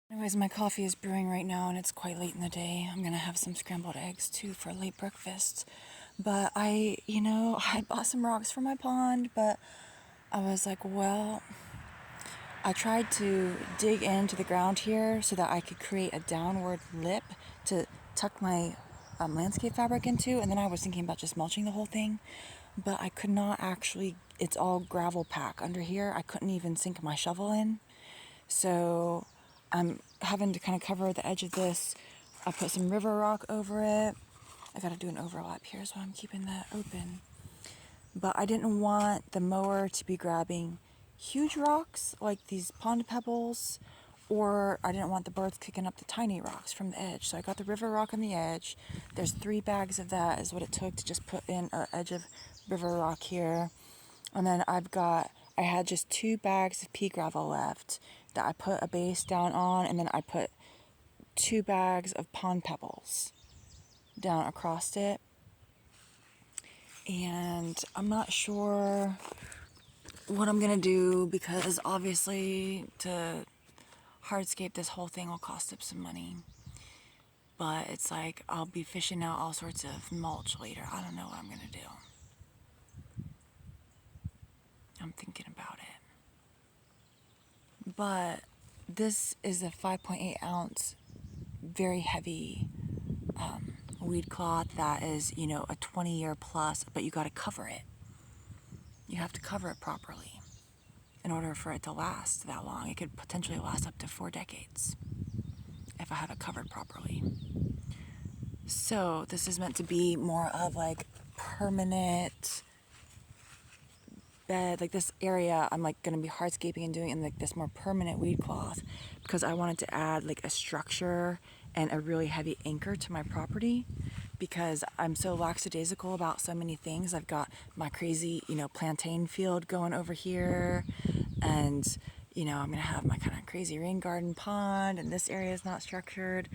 Anyways, my coffee is brewing right now and it's quite late in the day. I'm gonna have some scrambled eggs too for late breakfast. But I bought some rocks for my pond, but I was like, well, I tried to dig into the ground here so that I could create a downward lip to tuck my landscape fabric into, and then I was thinking about just mulching the whole thing, but I could not actually, it's all gravel pack under here. I couldn't even sink my shovel in. So I'm having to kind of cover the edge of this. I put some river rock over it. I got to do an overlap here, so I'm keeping that open. But I didn't want the mower to be grabbing huge rocks like these pond pebbles, or I didn't want the birds kicking up the tiny rocks from the edge. So I got the river rock on the edge. There's 3 bags of that is what it took to just put in an edge of river rock here. And then I had just 2 bags of pea gravel left that I put a base down on, and then I put 2 bags of pond pebbles down across it. And I'm not sure what I'm gonna do, because obviously to hardscape this whole thing will cost up some money. But it's like I'll be fishing out all sorts of mulch later. I don't know what I'm gonna do. I'm thinking about it. But this is a 5.8 ounce, very heavy weed cloth that is, a 20-year plus, but you got to cover it. You have to cover it properly in order for it to last that long. It could potentially last up to 4 decades if I have it covered properly. So this is meant to be more of like permanent bed, like this area I'm like going to be hardscaping and doing in like this more permanent weed cloth, because I wanted to add like a structure and a really heavy anchor to my property, because I'm so lackadaisical about so many things. I've got my crazy, plantain field going over here, and I'm gonna have my kind of crazy rain garden pond, and this area is not structured.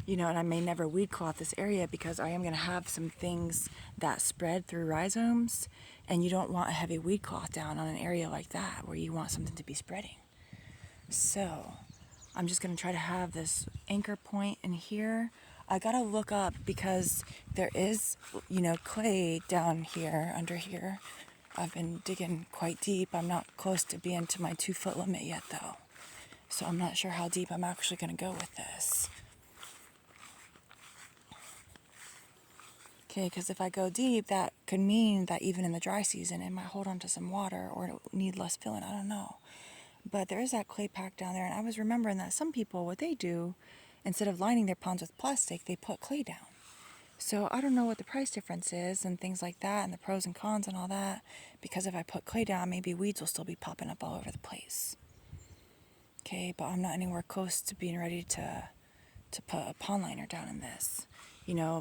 And I may never weed cloth this area because I am going to have some things that spread through rhizomes, and you don't want a heavy weed cloth down on an area like that where you want something to be spreading. So I'm just going to try to have this anchor point in here. I got to look up because there is, clay down here, under here. I've been digging quite deep. I'm not close to being to my 2-foot limit yet though. So I'm not sure how deep I'm actually going to go with this. Okay, because if I go deep, that could mean that even in the dry season, it might hold on to some water or it need less filling. I don't know. But there is that clay pack down there, and I was remembering that some people, what they do, instead of lining their ponds with plastic, they put clay down. So I don't know what the price difference is and things like that, and the pros and cons and all that, because if I put clay down, maybe weeds will still be popping up all over the place. Okay, but I'm not anywhere close to being ready to put a pond liner down in this.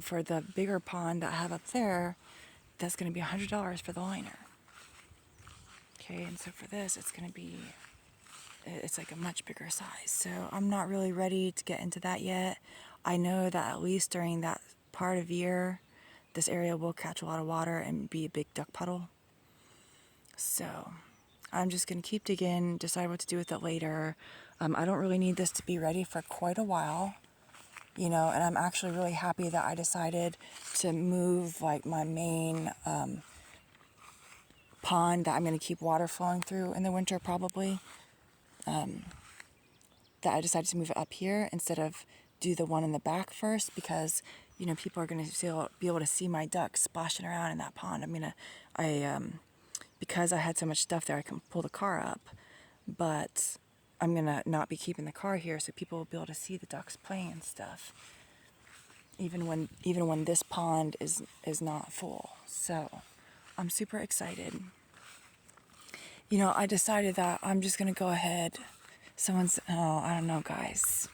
For the bigger pond that I have up there, that's going to be $100 for the liner. Okay, and so for this, it's like a much bigger size. So I'm not really ready to get into that yet. I know that at least during that part of year, this area will catch a lot of water and be a big duck puddle. So I'm just going to keep digging, decide what to do with it later. I don't really need this to be ready for quite a while. And I'm actually really happy that I decided to move like my main pond that I'm going to keep water flowing through in the winter probably, that I decided to move it up here instead of do the one in the back first, because people are going to be able to see my ducks splashing around in that pond. Because I had so much stuff there, I can pull the car up, but I'm gonna not be keeping the car here, so people will be able to see the ducks playing and stuff, even when this pond is not full. So I'm super excited. I decided that I'm just gonna go ahead. I don't know, guys.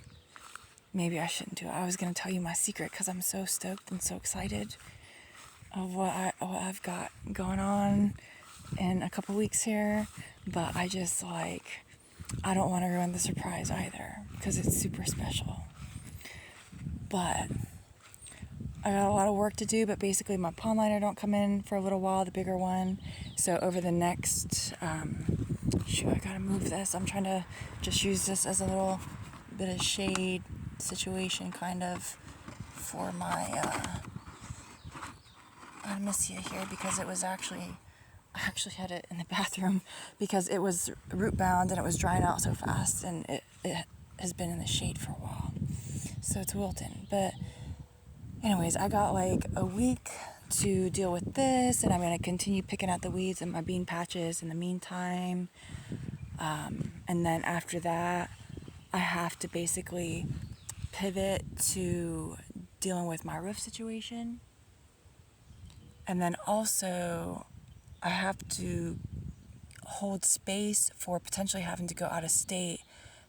Maybe I shouldn't do it. I was gonna tell you my secret because I'm so stoked and so excited of what I've got going on in a couple weeks here, but I don't want to ruin the surprise either because it's super special. But I got a lot of work to do, but basically my pond liner don't come in for a little while, the bigger one. So over the next, I gotta move this. I'm trying to just use this as a little bit of shade situation kind of for my, I'm gonna see it here because it was actually, I actually had it in the bathroom because it was root bound and it was drying out so fast, and it has been in the shade for a while. So it's wilting. But anyways, I got like a week to deal with this, and I'm going to continue picking out the weeds in my bean patches in the meantime. And then after that, I have to basically pivot to dealing with my roof situation. And then also, I have to hold space for potentially having to go out of state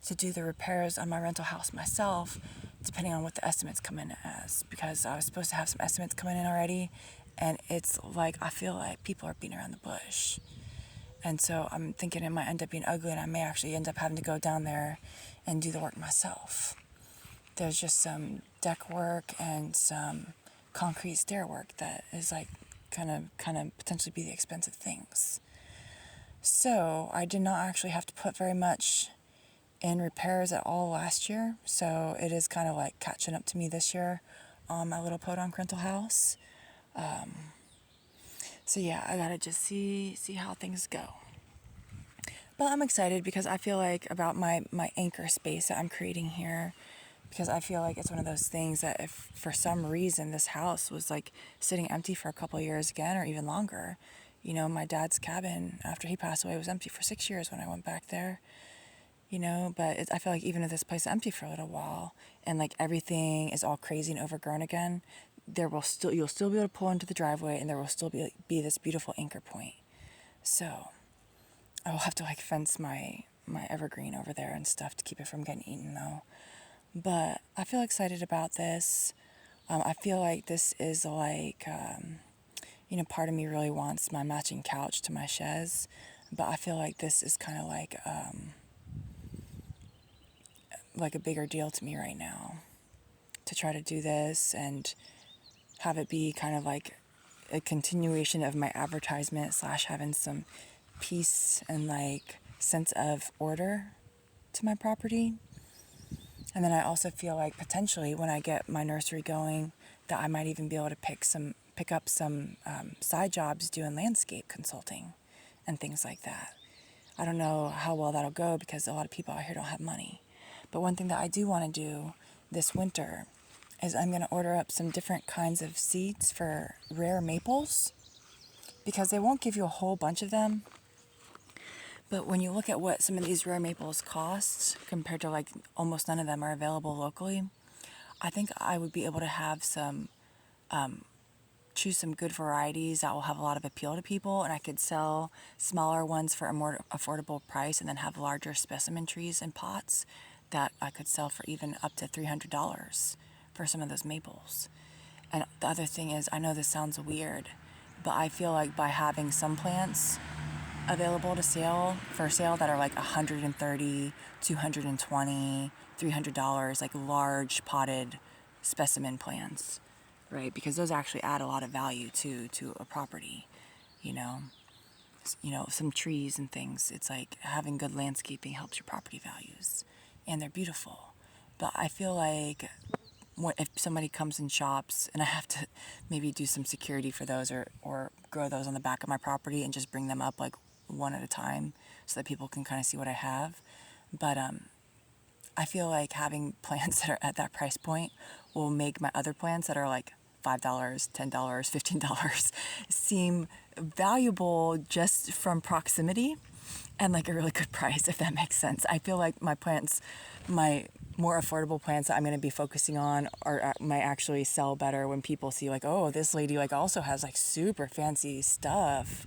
to do the repairs on my rental house myself, depending on what the estimates come in as, because I was supposed to have some estimates coming in already, and it's like I feel like people are beating around the bush. And so I'm thinking it might end up being ugly, and I may actually end up having to go down there and do the work myself. There's just some deck work and some concrete stair work that is like kind of potentially be the expensive things. So I did not actually have to put very much in repairs at all last year, so it is kind of like catching up to me this year on my little podunk rental house. So yeah, I gotta just see how things go. But I'm excited because I feel like about my anchor space that I'm creating here, because I feel like it's one of those things that if for some reason this house was like sitting empty for a couple of years again or even longer, you know, my dad's cabin after he passed away was empty for 6 years when I went back there, you know, but I feel like even if this place is empty for a little while and like everything is all crazy and overgrown again, you'll still be able to pull into the driveway and there will still be this beautiful anchor point. So I will have to like fence my evergreen over there and stuff to keep it from getting eaten though. But I feel excited about this. I feel like this is like, you know, part of me really wants my matching couch to my chaise, but I feel like this is kind of like a bigger deal to me right now to try to do this and have it be kind of like a continuation of my advertisement / having some peace and like sense of order to my property. And then I also feel like potentially when I get my nursery going that I might even be able to pick up some side jobs doing landscape consulting and things like that. I don't know how well that'll go because a lot of people out here don't have money. But one thing that I do want to do this winter is I'm going to order up some different kinds of seeds for rare maples, because they won't give you a whole bunch of them. But when you look at what some of these rare maples cost compared to like almost none of them are available locally, I think I would be able to have choose some good varieties that will have a lot of appeal to people, and I could sell smaller ones for a more affordable price and then have larger specimen trees and pots that I could sell for even up to $300 for some of those maples. And the other thing is, I know this sounds weird, but I feel like by having some plants available to sale that are like $130, $220, $300, like large potted specimen plants, right? Because those actually add a lot of value to a property, you know. Some trees and things. It's like having good landscaping helps your property values, and they're beautiful. But I feel like if somebody comes and shops and I have to maybe do some security for those or grow those on the back of my property and just bring them up like one at a time so that people can kind of see what I have. But I feel like having plants that are at that price point will make my other plants that are like $5, $10, $15 seem valuable just from proximity and like a really good price, if that makes sense. I feel like my more affordable plants that I'm going to be focusing on might actually sell better when people see like, oh, this lady like also has like super fancy stuff.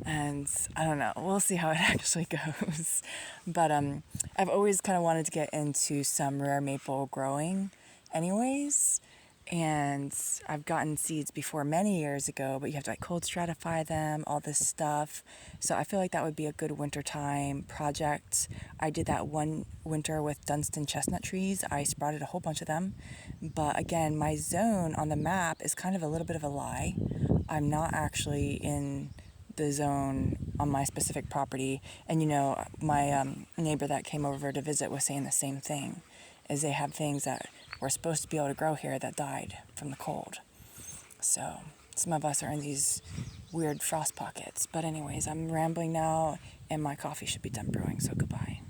And I don't know, we'll see how it actually goes. But I've always kind of wanted to get into some rare maple growing anyways. And I've gotten seeds before many years ago, but you have to like cold stratify them, all this stuff. So I feel like that would be a good wintertime project. I did that one winter with Dunstan chestnut trees. I sprouted a whole bunch of them. But again, my zone on the map is kind of a little bit of a lie. I'm not actually in the zone on my specific property. And you know, my neighbor that came over to visit was saying the same thing. is they have things that were supposed to be able to grow here that died from the cold. So some of us are in these weird frost pockets. But anyways, I'm rambling now, and my coffee should be done brewing, so goodbye.